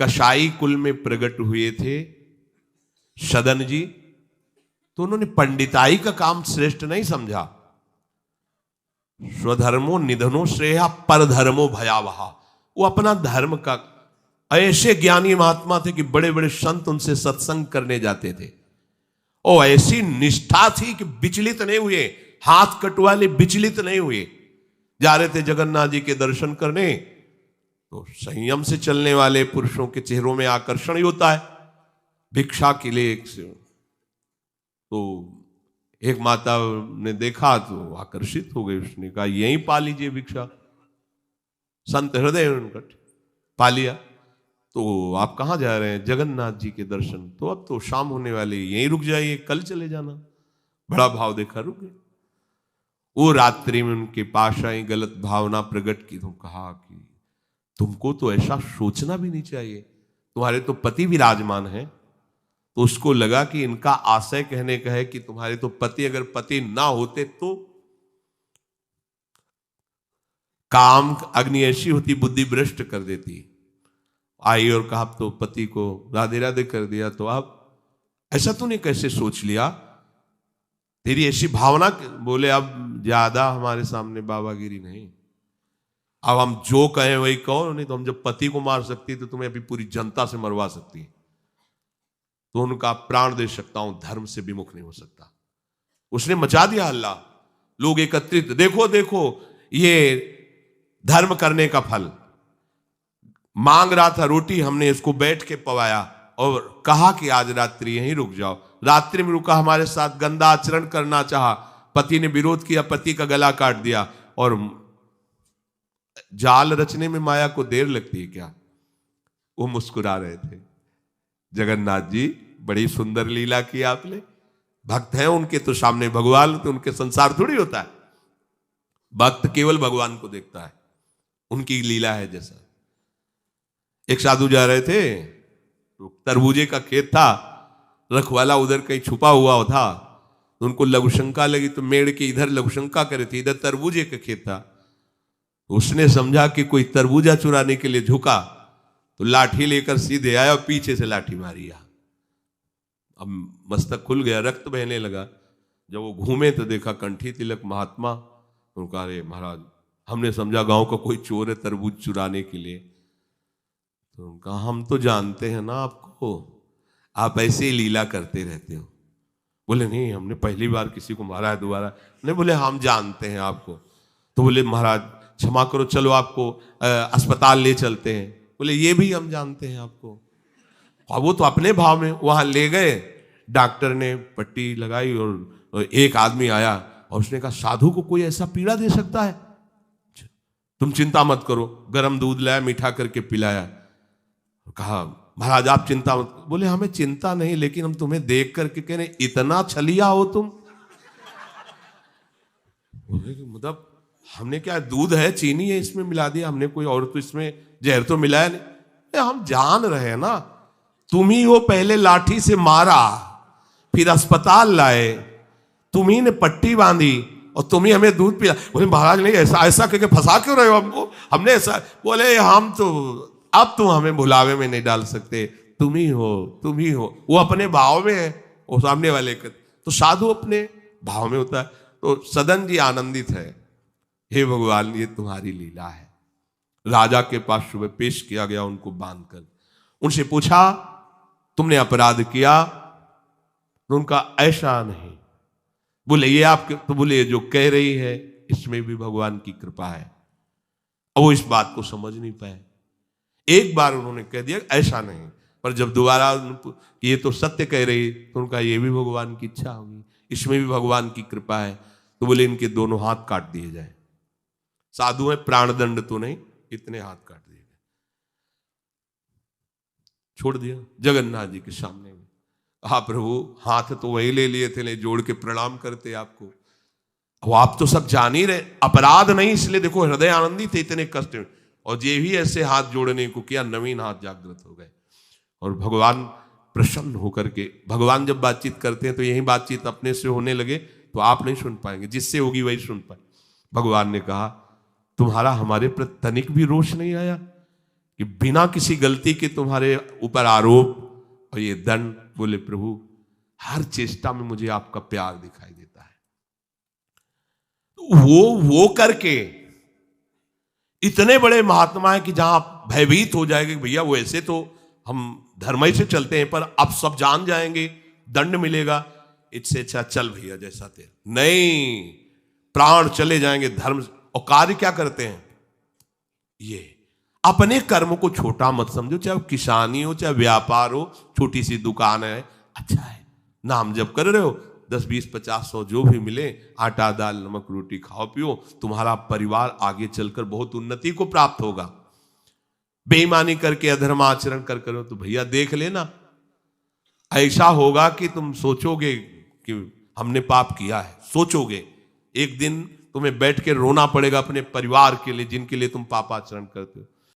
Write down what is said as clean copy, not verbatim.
कसाई कुल में प्रकट हुए थे सदन जी, तो उन्होंने पंडिताई का काम श्रेष्ठ नहीं समझा। स्वधर्मो निधनो श्रेया परधर्मो भयावहा। वो अपना धर्म का, ऐसे ज्ञानी महात्मा थे कि बड़े बड़े संत उनसे सत्संग करने जाते थे, और ऐसी निष्ठा थी कि विचलित नहीं हुए, हाथ कटवाले विचलित नहीं हुए। जा रहे थे जगन्नाथ जी के दर्शन करने, तो संयम से चलने वाले पुरुषों के चेहरों में आकर्षण ही होता है। भिक्षा के लिए तो एक माता ने देखा तो आकर्षित हो गई, उसने कहा यहीं पा लीजिए भिक्षा। संत हृदय उनका पा लिया। तो आप कहाँ जा रहे हैं? जगन्नाथ जी के दर्शन। तो अब तो शाम होने वाली, यहीं रुक जाइए, कल चले जाना। बड़ा भाव देखा, रुक गए। वो रात्रि में उनके पास आई, गलत भावना प्रकट की, तो कहा कि तुमको तो ऐसा सोचना भी नहीं चाहिए, तुम्हारे तो पति विराजमान है। तो उसको लगा कि इनका आशय कहने का है कि तुम्हारे तो पति, अगर पति ना होते तो काम अग्नि ऐसी होती, बुद्धि भ्रष्ट कर देती। आई और कहा तो पति को राधे राधे कर दिया, तो आप ऐसा तूने कैसे सोच लिया, तेरी ऐसी भावना। बोले अब ज्यादा हमारे सामने बाबागिरी नहीं, अब हम जो कहें वही कहो, नहीं तो हम जब पति को मार सकती तो तुम्हें अभी पूरी जनता से मरवा सकती, तो उनका प्राण दे सकता हूं, धर्म से विमुख नहीं हो सकता। उसने मचा दिया हल्ला, लोग एकत्रित, देखो देखो ये धर्म करने का फल। मांग रहा था रोटी, हमने इसको बैठ के पवाया और कहा कि आज रात्रि यहीं रुक जाओ। रात्रि में रुका, हमारे साथ गंदा आचरण करना चाहा, पति ने विरोध किया, पति का गला काट दिया। और जाल रचने में माया को देर लगती है क्या? वो मुस्कुरा रहे थे। जगन्नाथ जी बड़ी सुंदर लीला की आपने, भक्त हैं उनके तो सामने भगवान, तो उनके संसार थोड़ी होता है। भक्त केवल भगवान को देखता है, उनकी लीला है जैसा। एक साधु जा रहे थे, तो तरबूजे का खेत था, रखवाला उधर कहीं छुपा हुआ था, तो उनको लघुशंका लगी, तो मेड़ के इधर लघुशंका करे थे, इधर तरबूजे का खेत था। उसने समझा कि कोई तरबूजा चुराने के लिए झुका, तो लाठी लेकर सीधे आया और पीछे से लाठी मारी। अब मस्तक खुल गया, रक्त बहने लगा। जब वो घूमे तो देखा कंठी तिलक महात्मा। उनका अरे महाराज, हमने समझा गांव का कोई चोर है तरबूज चुराने के लिए। तो उनका हम तो जानते हैं ना आपको, आप ऐसे ही लीला करते रहते हो। बोले नहीं, हमने पहली बार किसी को मारा है, दोबारा नहीं। बोले हम जानते हैं आपको। तो बोले महाराज क्षमा करो, चलो आपको अस्पताल ले चलते हैं। बोले ये भी हम जानते हैं आपको। और वो तो अपने भाव में वहां ले गए, डॉक्टर ने पट्टी लगाई और एक आदमी आया और उसने कहा साधु को कोई ऐसा पीड़ा दे सकता है? तुम चिंता मत करो। गर्म दूध लाया, मीठा करके पिलाया। कहा महाराज आप चिंता मत। बोले हमें चिंता नहीं, लेकिन हम तुम्हें देख करके कह रहे इतना छलिया हो तुम। मतलब हमने क्या, दूध है, चीनी है, इसमें मिला दिया हमने, कोई और तो इसमें जहर तो मिलाया नहीं। हम जान रहे हैं ना, तुम ही हो पहले लाठी से मारा, फिर अस्पताल लाए, तुम ही ने पट्टी बांधी और तुम ही हमें दूध पिला। बोले महाराज नहीं, ऐसा ऐसा करके फंसा क्यों रहे हो हमको? हमने ऐसा। बोले हम तो अब तुम हमें भुलावे में नहीं डाल सकते, तुम ही हो, तुम ही हो। वो अपने भाव में है, वो सामने वाले के। तो साधु अपने भाव में होता है। तो सदन जी आनंदित है, हे भगवान ये तुम्हारी लीला है। राजा के पास सुबह पेश किया गया उनको बांधकर। उनसे पूछा तुमने अपराध किया? तो उनका ऐसा नहीं। बोले ये आपके, तो बोले जो कह रही है इसमें भी भगवान की कृपा है। और वो इस बात को समझ नहीं पाए। एक बार उन्होंने कह दिया ऐसा नहीं, पर जब दोबारा ये तो सत्य कह रही, तो उनका ये भी भगवान की इच्छा होगी, इसमें भी भगवान की कृपा है। तो बोले इनके दोनों हाथ काट दिए जाए। साधु है, प्राणदंड तो नहीं, इतने हाथ काट दिए गए, छोड़ दिया जगन्नाथ जी के सामने। हाँ प्रभु, हाथ तो वही ले लिए थे, ले जोड़ के प्रणाम करते आपको। अब आप तो सब जान ही रहे, अपराध नहीं, इसलिए देखो हृदय आनंदित थे इतने कष्ट में। और ये भी ऐसे हाथ जोड़ने को किया, नवीन हाथ जागृत हो गए। और भगवान प्रसन्न होकर के, भगवान जब बातचीत करते हैं तो यही बातचीत अपने से होने लगे तो आप नहीं सुन पाएंगे, जिससे होगी वही सुन पाए। भगवान ने कहा तुम्हारा हमारे प्रति तनिक भी रोष नहीं आया कि बिना किसी गलती के तुम्हारे ऊपर आरोप और ये दंड। बोले प्रभु हर चेष्टा में मुझे आपका प्यार दिखाई देता है। वो करके इतने बड़े महात्मा है कि जहां आप भयभीत हो जाएंगे भैया वो ऐसे तो हम धर्म से चलते हैं, पर अब सब जान जाएंगे, दंड मिलेगा, इससे अच्छा चल भैया जैसा तेरा। नहीं, प्राण चले जाएंगे धर्म। और कार्य क्या करते हैं? ये अपने कर्म को छोटा मत समझो, चाहे किसानी हो, चाहे व्यापार हो, छोटी सी दुकान है, अच्छा है, नाम जप कर रहे हो, 10, 20, 50, 100 जो भी मिले, आटा दाल नमक रोटी खाओ पियो, तुम्हारा परिवार आगे चलकर बहुत उन्नति को प्राप्त होगा। बेईमानी करके अधर्म आचरण कर करो तो भैया देख लेना, ऐसा होगा कि तुम सोचोगे कि हमने पाप किया है। सोचोगे एक दिन तुम्हें बैठ के रोना पड़ेगा अपने परिवार के लिए जिनके लिए तुम पापाचरण करते हो।